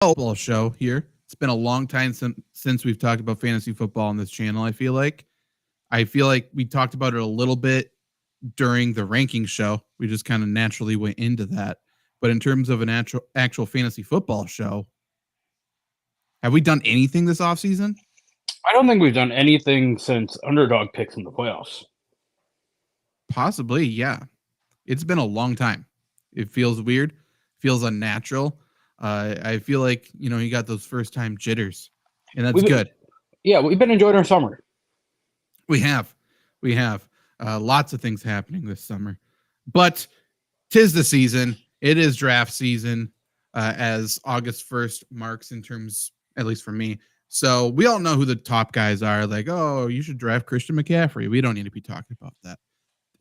football show here. It's been a long time since we've talked about fantasy football on this channel. I feel like we talked about it a little bit during the ranking show. We just kind of naturally went into that. But in terms of an actual fantasy football show, have we done anything this offseason? I don't think we've done anything since underdog picks in the playoffs. Possibly, yeah. It's been a long time. It feels weird, feels unnatural. I feel like you got those first time jitters, and that's We've been, good. yeah, we've been enjoying our summer. We have, we have lots of things happening this summer, but tis the season. It is draft season, as August 1st marks in terms, at least for me. So we all know who the top guys are. Like, oh, you should draft Christian McCaffrey. We don't need to be talking about that.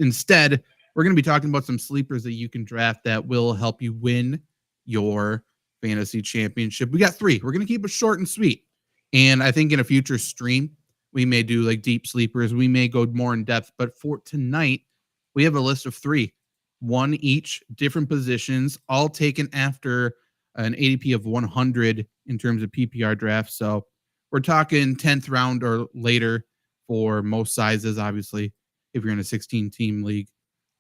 Instead, we're going to be talking about some sleepers that you can draft that will help you win your fantasy championship. We got three. We're going to keep it short and sweet. And I think in a future stream, we may do like deep sleepers. We may go more in depth. But for tonight, we have a list of three, one each, different positions, all taken after an ADP of 100 in terms of PPR drafts. So we're talking 10th round or later for most sizes, obviously, if you're in a 16 team league,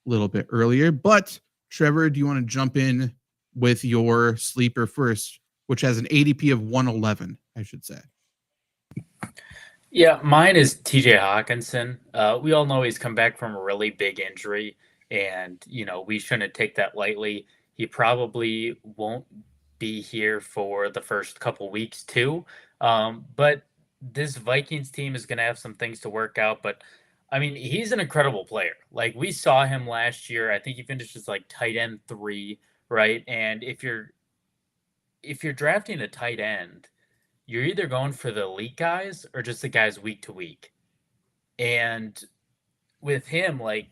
a little bit earlier. But Trevor, do you want to jump in with your sleeper first, which has an ADP of 111, I should say? Yeah, mine is TJ Hawkinson. We all know he's come back from a really big injury, and we shouldn't take that lightly. He probably won't be here for the first couple weeks too. But this Vikings team is going to have some things to work out. But I mean, he's an incredible player. Like we saw him last year. I think he finished as like tight end 3, right? And if you're drafting a tight end, you're either going for the elite guys or just the guys week to week. And with him, like,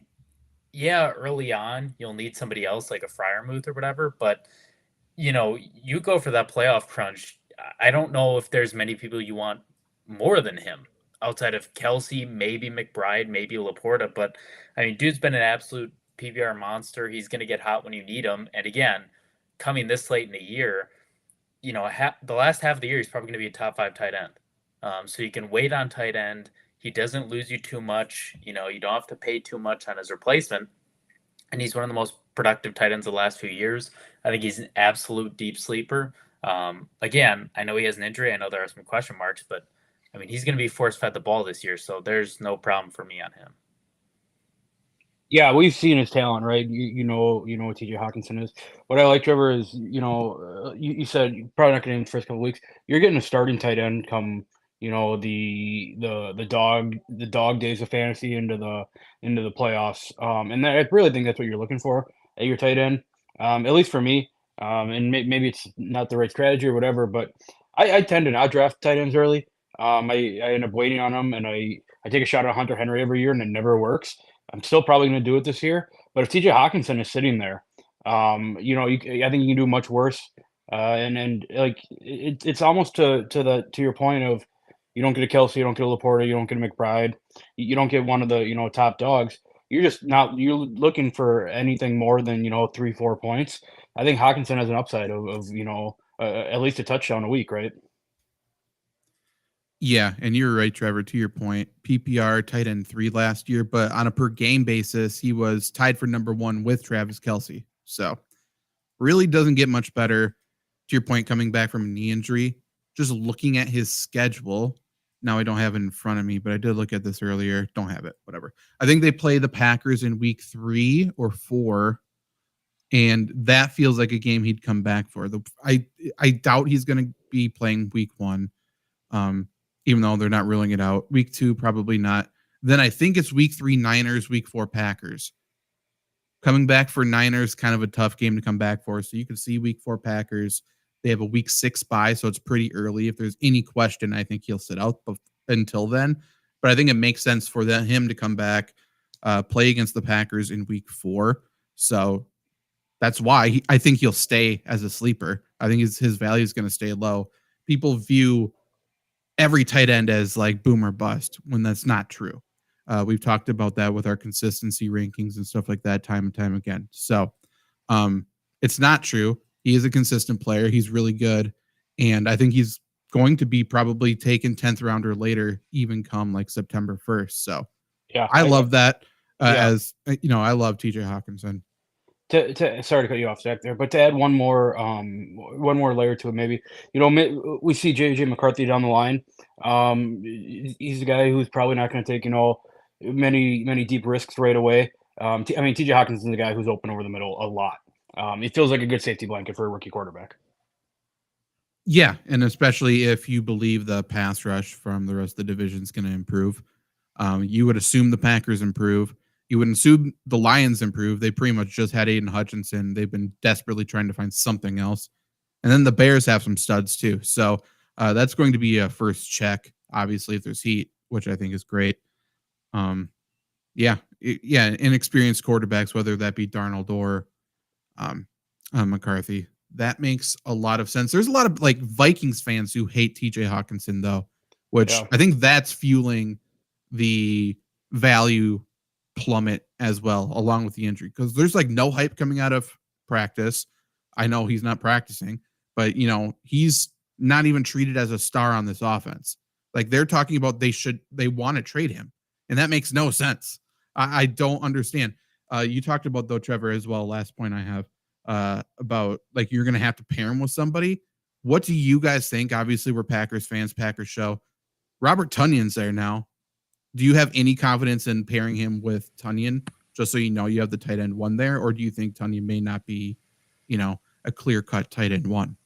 yeah, early on, you'll need somebody else like a Fryermuth or whatever. But, you go for that playoff crunch. I don't know if there's many people you want more than him outside of Kelsey, maybe McBride, maybe Laporta. But, I mean, dude's been an absolute PBR monster. He's going to get hot when you need him. And again, coming this late in the year, the last half of the year, he's probably going to be a top 5 tight end. So you can wait on tight end. He doesn't lose you too much. You don't have to pay too much on his replacement. And he's one of the most productive tight ends of the last few years. I think he's an absolute deep sleeper. Again, I know he has an injury. I know there are some question marks, but I mean, he's going to be force fed the ball this year. So there's no problem for me on him. Yeah, we've seen his talent, right? You know what TJ Hawkinson is. What I like, Trevor, is you said you're probably not getting in the first couple of weeks. You're getting a starting tight end come the dog days of fantasy into the playoffs. And I really think that's what you're looking for at your tight end. At least for me. And maybe it's not the right strategy or whatever, but I tend to not draft tight ends early. I end up waiting on them, and I take a shot at Hunter Henry every year, and it never works. I'm still probably going to do it this year. But if TJ Hawkinson is sitting there, I think you can do much worse. And like it's almost to your point of you don't get a Kelsey, you don't get a Laporta, you don't get a McBride, you don't get one of the top dogs. You're looking for anything more than 3-4 points. I think Hawkinson has an upside of at least a touchdown a week, right? Yeah, and you're right, Trevor, to your point. PPR tight end 3 last year, but on a per game basis, he was tied for number 1 with Travis Kelce. So really doesn't get much better. To your point, coming back from a knee injury, just looking at his schedule. Now I don't have it in front of me, but I did look at this earlier. Don't have it, whatever. I think they play the Packers in week 3 or 4, and that feels like a game he'd come back for. I doubt he's going to be playing week 1. Even though they're not ruling it out. Week 2, probably not. Then I think it's week 3 Niners, week 4 Packers. Coming back for Niners, kind of a tough game to come back for. So you can see week 4 Packers. They have a week 6 bye, so it's pretty early. If there's any question, I think he'll sit out until then. But I think it makes sense for him to come back, play against the Packers in week 4. So that's why I think he'll stay as a sleeper. I think his value is going to stay low. People view every tight end as like boom or bust when that's not true. We've talked about that with our consistency rankings and stuff like that time and time again. So it's not true. He is a consistent player. He's really good. And I think he's going to be probably taken 10th round or later, even come like September 1st. So Yeah, I love that. yeah. As you know, I love TJ Hawkinson. Sorry to cut you off, Zach, there, but to add one more layer to it, maybe we see JJ McCarthy down the line. He's a guy who's probably not going to take many deep risks right away. I mean, TJ Hawkinson's the guy who's open over the middle a lot. He feels like a good safety blanket for a rookie quarterback. Yeah, and especially if you believe the pass rush from the rest of the division is going to improve. You would assume the Packers improve. You would assume the Lions improve. They pretty much just had Aiden Hutchinson. They've been desperately trying to find something else. And then the Bears have some studs too. So that's going to be a first check, obviously, if there's heat, which I think is great. Inexperienced quarterbacks, whether that be Darnold or McCarthy. That makes a lot of sense. There's a lot of like Vikings fans who hate TJ Hawkinson, though, which I think that's fueling the value plummet as well, along with the injury, because there's like no hype coming out of practice. I know he's not practicing, but he's not even treated as a star on this offense. Like they're talking about they want to trade him, and that makes no sense. I don't understand. You talked about though, Trevor, as well. Last point I have about like you're gonna have to pair him with somebody. What do you guys think? Obviously, we're Packers fans, Packers show. Robert Tunyon's there now. Do you have any confidence in pairing him with Tonyan, just so you have the tight end one there, or do you think Tonyan may not be, a clear cut tight end one?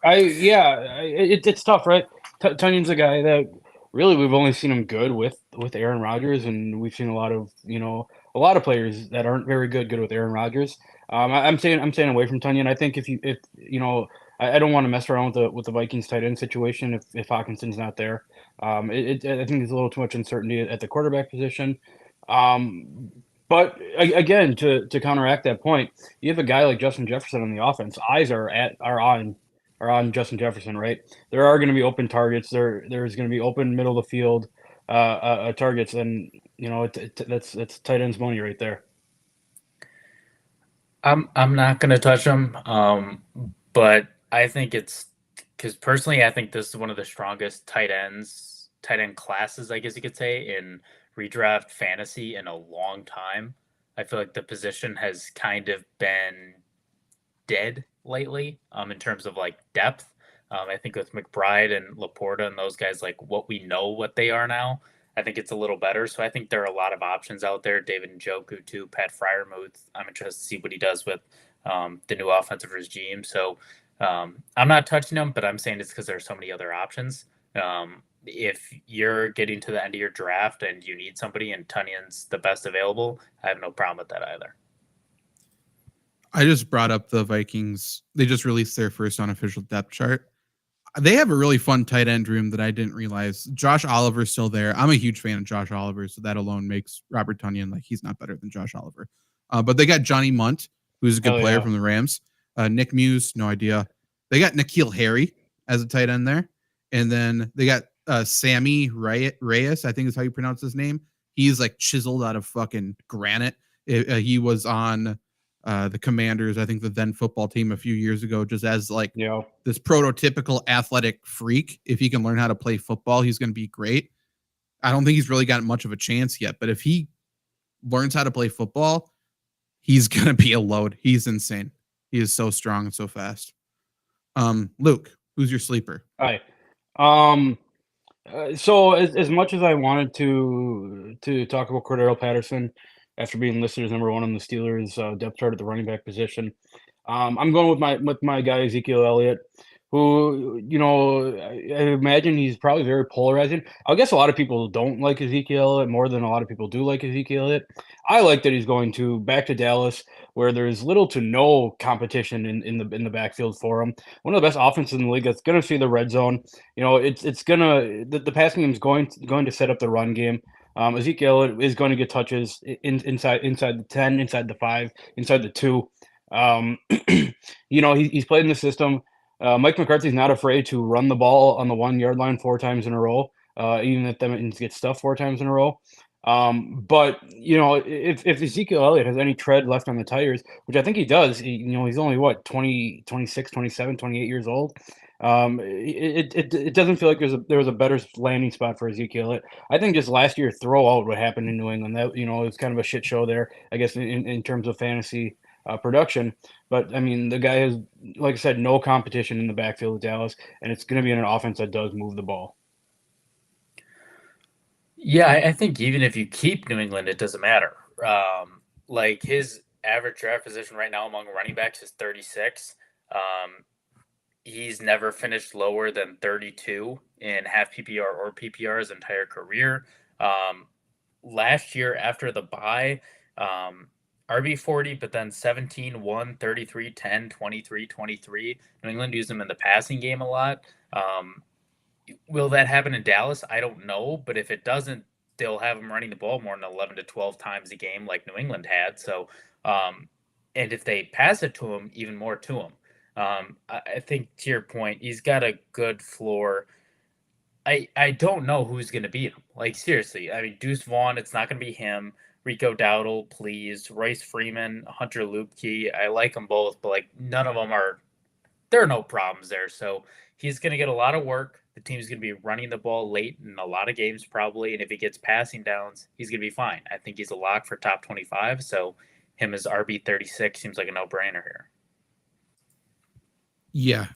It's tough, right? Tonyan's a guy that really we've only seen him good with Aaron Rodgers, and we've seen a lot of players that aren't very good with Aaron Rodgers. I'm staying away from Tonyan. I think I don't want to mess around with the Vikings tight end situation if Hawkinson's not there. I think there's a little too much uncertainty at the quarterback position. But again, to counteract that point, you have a guy like Justin Jefferson on the offense. Eyes are on Justin Jefferson, right? There are going to be open targets. There's going to be open middle of the field targets, and that's tight end's money right there. I'm not going to touch him, but I think it's because personally, I think this is one of the strongest tight end classes, I guess you could say, in redraft fantasy in a long time. I feel like the position has kind of been dead lately in terms of like depth. I think with McBride and Laporta and those guys, like what we know what they are now, I think it's a little better. So I think there are a lot of options out there. David Njoku too, Pat Freiermuth. I'm interested to see what he does with the new offensive regime. So I'm not touching him, but I'm saying it's because there's so many other options. If you're getting to the end of your draft and you need somebody and Tonyan's the best available, I have no problem with that either. I just brought up the Vikings. They just released their first unofficial depth chart. They have a really fun tight end room that I didn't realize. Josh Oliver's still there. I'm a huge fan of Josh Oliver, so that alone makes Robert Tonyan like he's not better than Josh Oliver. But they got Johnny Munt, who's a good player from the Rams. Nick Muse, no idea. They got N'Keal Harry as a tight end there. And then they got Sammy Reyes, I think is how you pronounce his name. He's like chiseled out of fucking granite. He was on the Commanders, I think the then football team a few years ago, just as like this prototypical athletic freak. If he can learn how to play football, he's going to be great. I don't think he's really got much of a chance yet, but if he learns how to play football, he's going to be a load. He's insane. He is so strong and so fast. Luke, who's your sleeper? Hi. So as much as I wanted to talk about Cordero Patterson after being listed as number one on the Steelers depth chart at the running back position, I'm going with my guy Ezekiel Elliott, who I imagine he's probably very polarizing. I guess a lot of people don't like Ezekiel Elliott more than a lot of people do like Ezekiel Elliott. I like that he's going back to Dallas, where there's little to no competition in the backfield for him. One of the best offenses in the league that's going to see the red zone. It's gonna the passing game is going to set up the run game. Ezekiel is going to get touches inside the 10, inside the 5, inside the 2. He's played in the system. Mike McCarthy's not afraid to run the ball on the 1 yard line 4 times in a row, even if that means get stuffed 4 times in a row. But if Ezekiel Elliott has any tread left on the tires, which I think he does, he's only what 20, 26, 27, 28 years old. It doesn't feel like there was a better landing spot for Ezekiel Elliott. I think just last year throw out what happened in New England. That it was kind of a shit show there, I guess, in terms of fantasy production. But I mean, the guy has, like I said, no competition in the backfield of Dallas, and it's going to be in an offense that does move the ball. Yeah, I think even if you keep New England, it doesn't matter. Like his average draft position right now among running backs is 36. He's never finished lower than 32 in half PPR or PPR his entire career. Last year after the bye, RB40, but then 17, 1, 33, 10, 23, 23. New England used him in the passing game a lot. Will that happen in Dallas? I don't know, but if it doesn't, they'll have him running the ball more than 11 to 12 times a game like New England had. So, and if they pass it to him, even more to him. I think to your point, he's got a good floor. I don't know who's going to beat him. Like, seriously, I mean, Deuce Vaughn, it's not going to be him. Rico Dowdle, please. Royce Freeman, Hunter Luepke, I like them both, but, like, none of them are – there are no problems there. So he's going to get a lot of work. The team's going to be running the ball late in a lot of games probably, and if he gets passing downs, he's going to be fine. I think he's a lock for top 25, so him as RB36 seems like a no-brainer here. Yeah,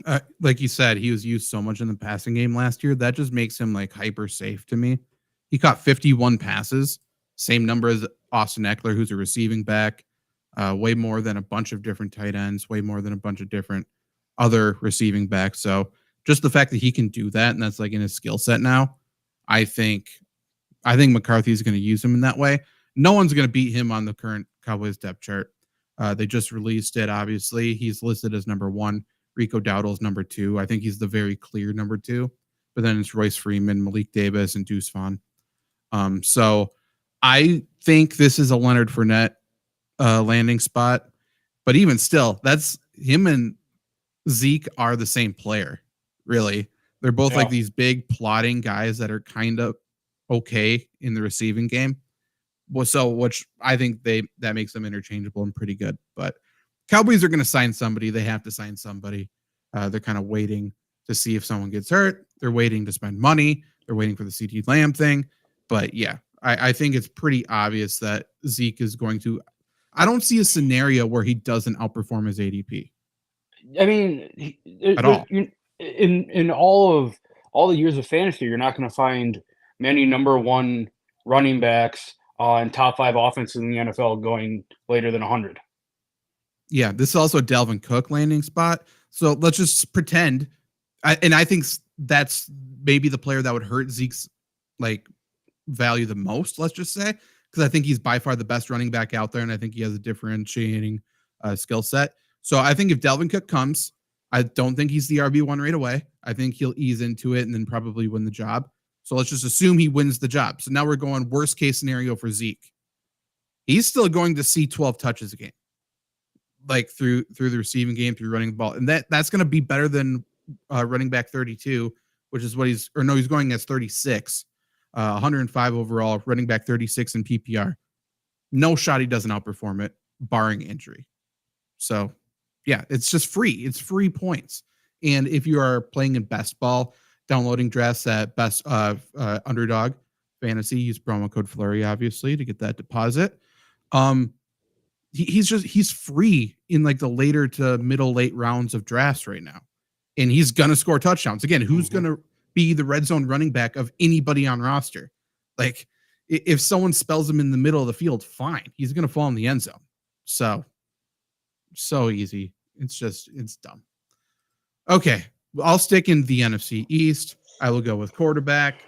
like you said, he was used so much in the passing game last year. That just makes him like hyper safe to me. He caught 51 passes, same number as Austin Eckler, who's a receiving back, way more than a bunch of different tight ends, way more than a bunch of different other receiving backs. So just the fact that he can do that, and that's like in his skill set now, I think McCarthy's going to use him in that way. No one's going to beat him on the current Cowboys depth chart. They just released it, obviously. He's listed as number 1. Rico Dowdle's number 2. I think he's the very clear number 2. But then it's Royce Freeman, Malik Davis, and Deuce Vaughn. So I think this is a Leonard Fournette landing spot. But even still, that's him and Zeke are the same player, really. They're both like these big plotting guys that are kind of okay in the receiving game. Well, so which I think that makes them interchangeable and pretty good. But Cowboys are going to sign somebody. They have to sign somebody. They're kind of waiting to see if someone gets hurt. They're waiting to spend money. They're waiting for the CeeDee Lamb thing. But yeah, I think it's pretty obvious that Zeke is going to. I don't see a scenario where he doesn't outperform his ADP. I mean, at all. In all the years of fantasy, you're not going to find many number 1 running backs on top 5 offenses in the NFL going later than 100. Yeah, this is also a Dalvin Cook landing spot. So let's just pretend. I think that's maybe the player that would hurt Zeke's like value the most, let's just say, because I think he's by far the best running back out there, and I think he has a differentiating skill set. So I think if Dalvin Cook comes, I don't think he's the RB1 right away. I think he'll ease into it and then probably win the job. So let's just assume he wins the job. So now we're going worst case scenario for Zeke. He's still going to see 12 touches a game, like through the receiving game, through running the ball. And that's going to be better than running back 32, which is what he's going as 36, 105 overall, running back 36 in PPR. No shot he doesn't outperform it, barring injury. So yeah, it's just free. It's free points. And if you are playing in best ball, downloading drafts at best underdog fantasy, use promo code Flurry, obviously, to get that deposit. He's free in like the later to middle late rounds of drafts right now. And he's going to score touchdowns. Again, who's going to be the red zone running back of anybody on roster? Like if someone spells him in the middle of the field, fine. He's going to fall in the end zone. So easy. It's dumb. Okay. I'll stick in the NFC East. I will go with quarterback.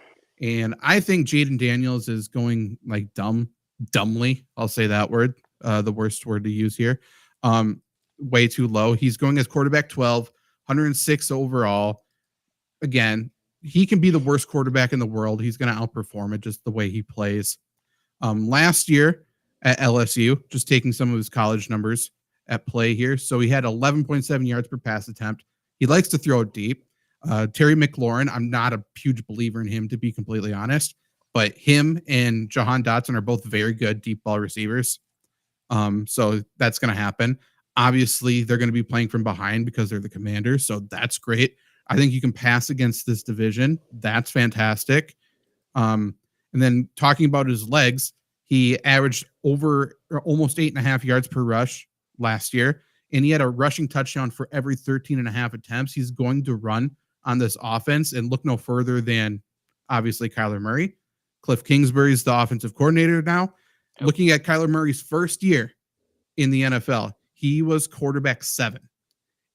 And I think Jaden Daniels is going like dumbly. I'll say that word. The worst word to use here. Way too low. He's going as quarterback 12, 106 overall. Again, he can be the worst quarterback in the world. He's going to outperform it just the way he plays. Last year at LSU, just taking some of his college numbers at play here. So he had 11.7 yards per pass attempt. He likes to throw it deep. Terry McLaurin, I'm not a huge believer in him, to be completely honest, but him and Jahan Dotson are both very good deep ball receivers. So that's going to happen. Obviously, they're going to be playing from behind because they're the Commanders, so that's great. I think you can pass against this division. That's fantastic. And then talking about his legs, he averaged over almost 8.5 yards per rush last year, and he had a rushing touchdown for every 13.5 attempts. He's going to run on this offense, and look no further than obviously Kyler Murray. Cliff Kingsbury is the offensive coordinator now. Yep. Looking at Kyler Murray's first year in the NFL, he was quarterback 7.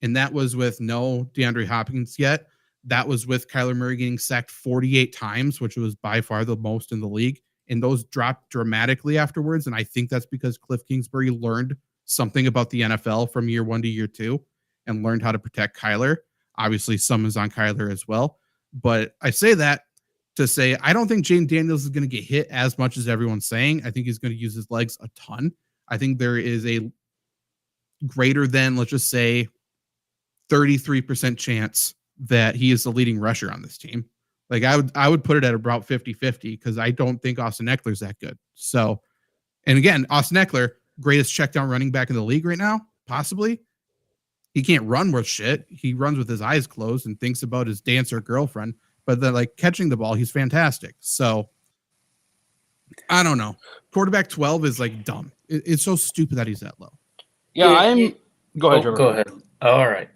And that was with no DeAndre Hopkins yet. That was with Kyler Murray getting sacked 48 times, which was by far the most in the league. And those dropped dramatically afterwards. And I think that's because Cliff Kingsbury learned something about the NFL from year 1 to year 2 and learned how to protect Kyler. Obviously, some is on Kyler as well. But I say that to say I don't think Jayden Daniels is going to get hit as much as everyone's saying. I think he's going to use his legs a ton. I think there is a greater than, let's just say, 33% chance that he is the leading rusher on this team. Like I would put it at about 50-50 because I don't think Austin Eckler's that good. So, and again, Austin Eckler, greatest check down running back in the league right now, possibly. He can't run worth shit. He runs with his eyes closed and thinks about his dancer girlfriend. But then, like, catching the ball, he's fantastic. So, I don't know. Quarterback 12 is, like, dumb. It's so stupid that he's that low. Yeah, Go ahead, Trevor. Go ahead. All right.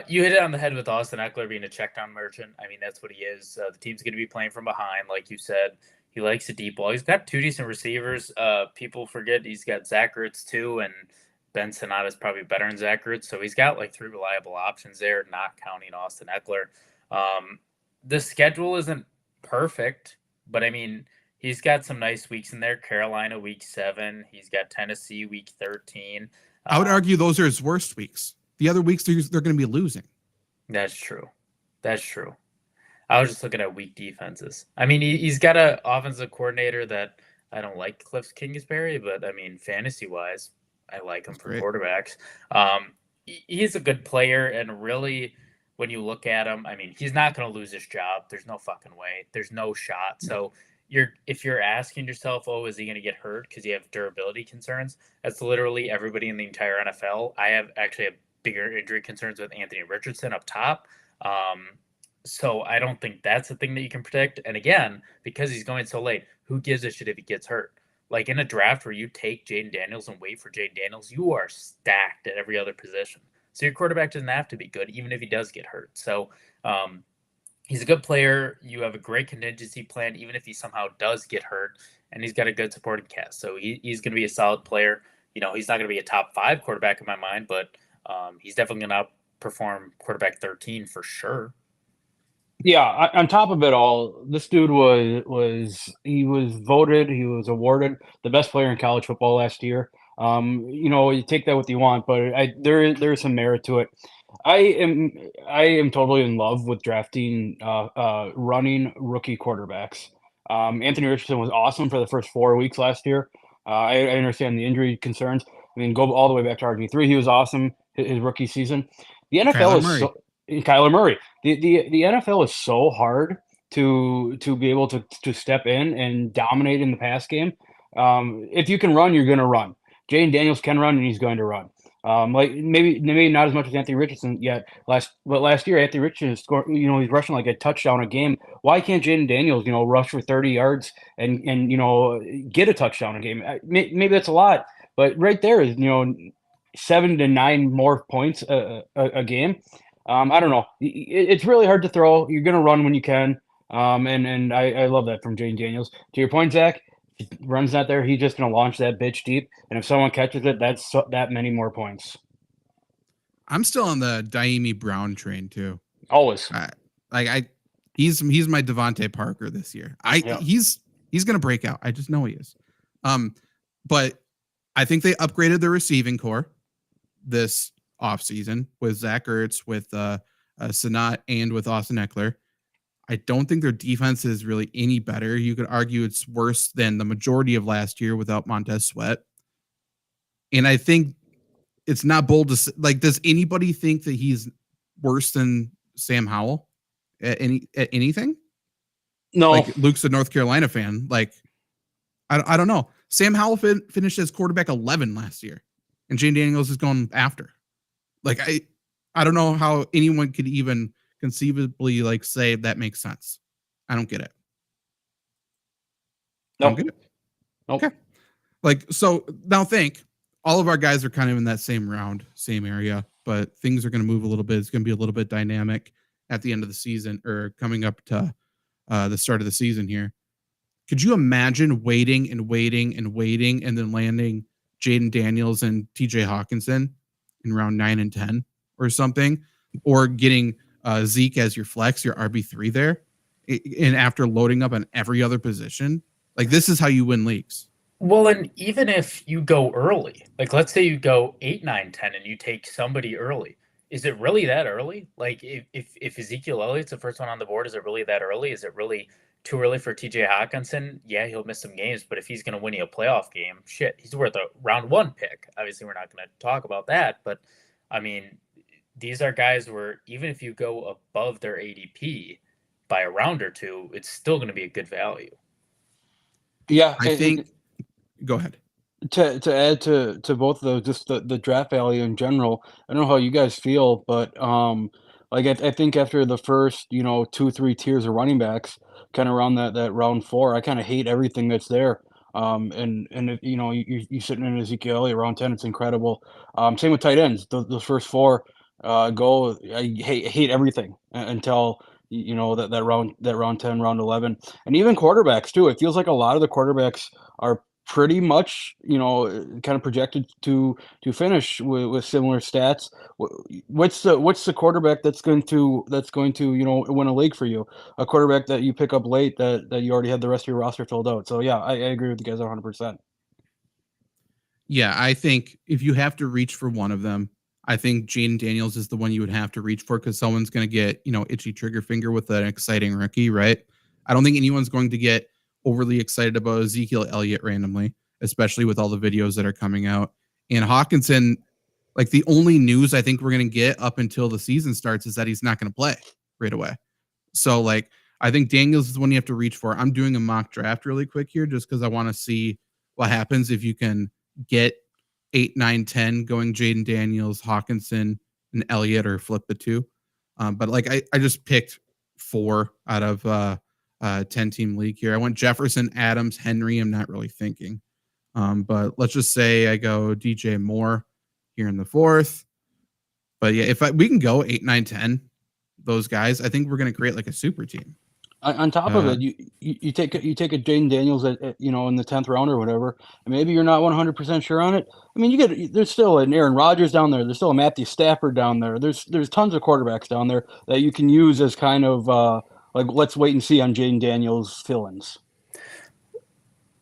You hit it on the head with Austin Eckler being a check-down merchant. I mean, that's what he is. The team's going to be playing from behind, like you said. He likes the deep ball. He's got 2 decent receivers. People forget he's got Zach Ertz, too, and Ben Sinnott is probably better than Zach Ertz. So he's got, like, 3 reliable options there, not counting Austin Eckler. The schedule isn't perfect, but I mean, he's got some nice weeks in there. Carolina week 7. He's got Tennessee week 13. I would argue those are his worst weeks. The other weeks they're going to be losing. That's true. I was just looking at weak defenses. I mean, he's got an offensive coordinator that I don't like, Cliff Kingsbury, but I mean, fantasy wise, I like him for quarterbacks. He's a good player, and really, when you look at him, I mean, he's not going to lose his job. There's no fucking way. There's no shot. So if you're asking yourself, oh, is he going to get hurt because you have durability concerns? That's literally everybody in the entire NFL. I have bigger injury concerns with Anthony Richardson up top. So I don't think that's a thing that you can predict. And again, because he's going so late, who gives a shit if he gets hurt? Like in a draft where you take Jayden Daniels and wait for Jayden Daniels, you are stacked at every other position. So your quarterback doesn't have to be good, even if he does get hurt. So he's a good player. You have a great contingency plan, even if he somehow does get hurt, and he's got a good supporting cast. So he's going to be a solid player. You know, he's not going to be a top 5 quarterback in my mind, but he's definitely going to outperform quarterback 13 for sure. Yeah, on top of it all, this dude was awarded the best player in college football last year. You know, you take that what you want, but there is some merit to it. I am totally in love with drafting running rookie quarterbacks. Anthony Richardson was awesome for the first 4 weeks last year. I understand the injury concerns. I mean, go all the way back to RG3. He was awesome his rookie season. The NFL Kyler Murray. The NFL is so hard to be able to step in and dominate in the pass game. If you can run, you're going to run. Jayden Daniels can run, and he's going to run. Like maybe not as much as Anthony Richardson yet. Last year, Anthony Richardson scored. You know, he's rushing like a touchdown a game. Why can't Jayden Daniels, you know, rush for 30 yards and you know get a touchdown a game? Maybe that's a lot, but right there is 7 to 9 more points a game. I don't know. It's really hard to throw. You're going to run when you can. And I love that from Jayden Daniels. To your point, Zach, if he runs not there, he's just going to launch that bitch deep. And if someone catches it, that's that many more points. I'm still on the Daimi Brown train too. Always. He's my Devontae Parker this year. He's going to break out. I just know he is. But I think they upgraded the receiving core this offseason with Zach Ertz, with Sinnott, and with Austin Eckler. I don't think their defense is really any better. You could argue it's worse than the majority of last year without Montez Sweat. And I think it's not bold to say, like, does anybody think that he's worse than Sam Howell at anything? No, Like Luke's a North Carolina fan. Like, I don't know. Sam Howell finished as quarterback 11 last year, and Jane Daniels is going after. Like, I don't know how anyone could even conceivably like say that makes sense. I don't get it. I don't get it. Nope. Okay. Like, so now think all of our guys are kind of in that same round, same area, but things are going to move a little bit. It's going to be a little bit dynamic at the end of the season or coming up to the start of the season here. Could you imagine waiting and then landing Jaden Daniels and TJ Hawkinson in round 9 and 10 or something, or getting Zeke as your flex, your RB3 there, and after loading up on every other position? Like, this is how you win leagues. Well, and even if you go early, like let's say you go 8, 9, 10 and you take somebody early, is it really that early? Like if Ezekiel Elliott's the first one on the board, is it really that early? Is it really too early for TJ Hawkinson? Yeah, he'll miss some games, but if he's going to win you a playoff game, shit, he's worth a round 1 pick. Obviously, we're not going to talk about that, but I mean, these are guys where even if you go above their ADP by a round or two, it's still going to be a good value. Yeah, I think. Go ahead. To add to both of those, just the draft value in general. I don't know how you guys feel, but like I think after the first 2-3 tiers of running backs, kind of around that round 4, I kind of hate everything that's there. And if, you sitting in Ezekiel Elliott round 10, it's incredible. Same with tight ends. Those first 4 go. I hate everything until that round 10, round 11, and even quarterbacks too. It feels like a lot of the quarterbacks are pretty much kind of projected to finish with similar stats. What's the quarterback that's going to win a league for you? A quarterback that you pick up late that you already had the rest of your roster filled out. So yeah, I agree with you guys 100%. Yeah, I think if you have to reach for one of them, I think Jaden Daniels is the one you would have to reach for, because someone's going to get itchy trigger finger with an exciting rookie, right? I don't think anyone's going to get overly excited about Ezekiel Elliott randomly, especially with all the videos that are coming out. And Hawkinson, like, the only news I think we're going to get up until the season starts is that he's not going to play right away. So, like, I think Daniels is the one you have to reach for. I'm doing a mock draft really quick here just because I want to see what happens if you can get 8, 9, 10 going Jaden Daniels, Hawkinson, and Elliott, or flip the 2. But like, I just picked 4 out of 10-team league here. I went Jefferson, Adams, Henry. I'm not really thinking. But let's just say I go DJ Moore here in the 4th. But yeah, if we can go 8, 9, 10, those guys, I think we're going to create like a super team. On top of it, you take a Jaden Daniels at in the 10th round or whatever, and maybe you're not 100% sure on it. I mean, there's still an Aaron Rodgers down there. There's still a Matthew Stafford down there. There's tons of quarterbacks down there that you can use as kind of like, let's wait and see on Jaden Daniels fill-ins.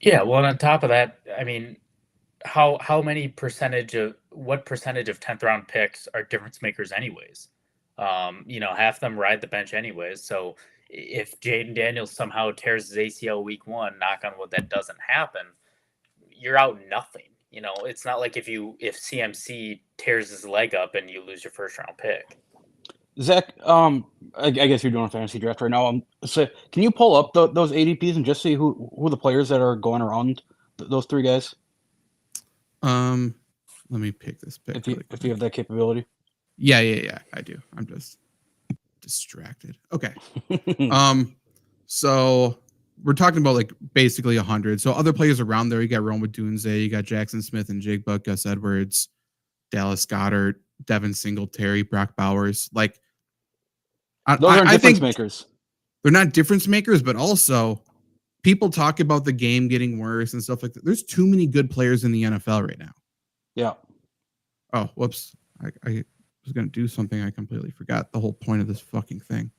Yeah, well, on top of that, I mean, what percentage of 10th round picks are difference makers anyways? Half of them ride the bench anyways. So if Jaden Daniels somehow tears his ACL week 1, knock on wood, that doesn't happen, you're out nothing. It's not like if CMC tears his leg up and you lose your first round pick. Zach, I guess you're doing a fantasy draft right now. So can you pull up those ADPs and just see who the players that are going around those 3 guys? Let me pick this pick. If you have that capability. Yeah, I do. I'm just distracted. Okay. So we're talking about like basically 100. So other players around there, you got Rome Odunze, you got Jackson Smith and Jigba, Gus Edwards, Dallas Goedert, Devin Singletary, Brock Bowers. Like, those aren't difference makers. They're not difference makers, but also people talk about the game getting worse and stuff like that. There's too many good players in the NFL right now. Yeah. Oh, whoops. I was going to do something. I completely forgot the whole point of this fucking thing.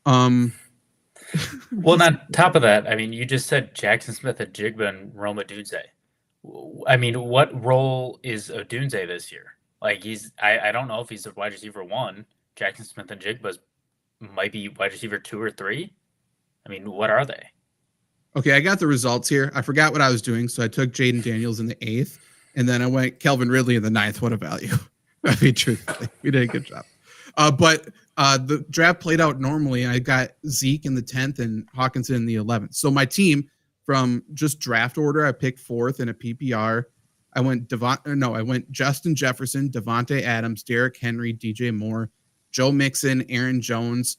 Well, on top of that, I mean, you just said Jackson Smith and Jigba and Rome Odunze. I mean, what role is Odunze this year? Like, I don't know if he's a wide receiver 1. Jackson Smith and Jigba might be wide receiver 2 or 3. I mean, what are they? Okay, I got the results here. I forgot what I was doing, so I took Jaden Daniels in the 8th, and then I went Calvin Ridley in the 9th. What a value. I mean, truthfully, we did a good job. But the draft played out normally. I got Zeke in the 10th and Hawkinson in the 11th. So my team from just draft order, I picked 4th in a PPR. I went Justin Jefferson, Devontae Adams, Derrick Henry, DJ Moore, Joe Mixon, Aaron Jones,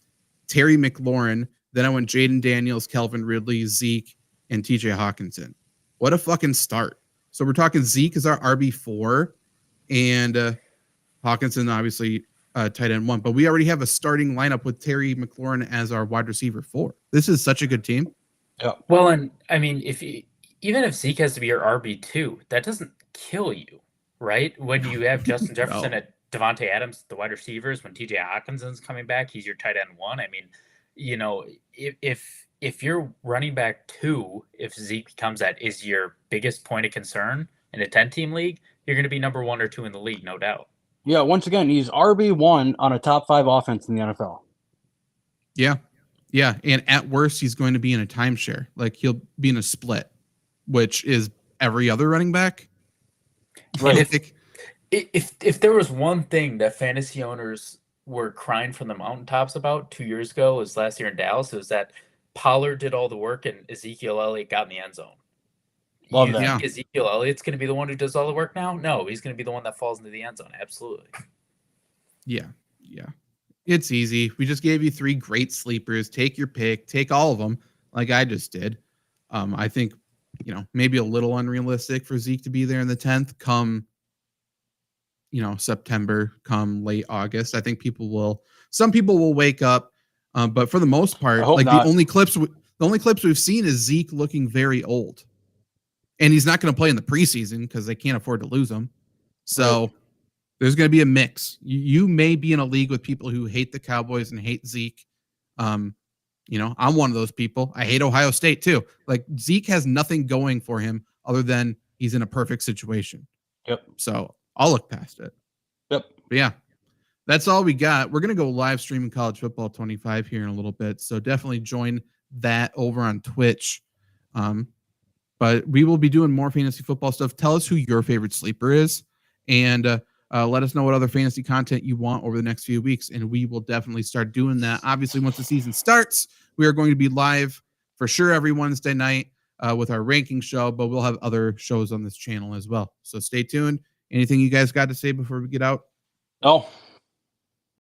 Terry McLaurin. Then I went Jaden Daniels, Calvin Ridley, Zeke, and TJ Hawkinson. What a fucking start. So we're talking Zeke is our RB4 and Hawkinson, obviously, tight end 1. But we already have a starting lineup with Terry McLaurin as our wide receiver 4. This is such a good team. Yeah. Well, and I mean, even if Zeke has to be your RB2, that doesn't kill you, right? When you have Justin Jefferson No. at Devontae Adams, the wide receivers, when TJ Hawkinson's coming back, he's your tight end 1. I mean, you know, if you're running back 2, if Zeke becomes that is your biggest point of concern in a 10-team league, you're going to be number 1 or 2 in the league, no doubt. Yeah, once again, he's RB1 on a top 5 offense in the NFL. Yeah. Yeah. And at worst, he's going to be in a timeshare. Like he'll be in a split, which is every other running back. Right. And If there was one thing that fantasy owners were crying from the mountaintops about 2 years ago, was last year in Dallas, it was that Pollard did all the work and Ezekiel Elliott got in the end zone. Love You that. think Ezekiel Elliott's going to be the one who does all the work now? No, he's going to be the one that falls into the end zone. Absolutely. Yeah. Yeah. It's easy. We just gave you 3 great sleepers. Take your pick. Take all of them like I just did. I think, maybe a little unrealistic for Zeke to be there in the 10th come, September, come late August. I think some people will wake up. But for the most part, like not. the only clips we've seen is Zeke looking very old. And he's not going to play in the preseason because they can't afford to lose him. So there's going to be a mix. You may be in a league with people who hate the Cowboys and hate Zeke. I'm one of those people. I hate Ohio State too. Like Zeke has nothing going for him other than he's in a perfect situation. Yep. So I'll look past it. Yep. But yeah, that's all we got. We're going to go live streaming College Football 25 here in a little bit. So definitely join that over on Twitch. But we will be doing more fantasy football stuff. Tell us who your favorite sleeper is and let us know what other fantasy content you want over the next few weeks. And we will definitely start doing that. Obviously, once the season starts, we are going to be live for sure every Wednesday night with our ranking show, but we'll have other shows on this channel as well. So stay tuned. Anything you guys got to say before we get out? No,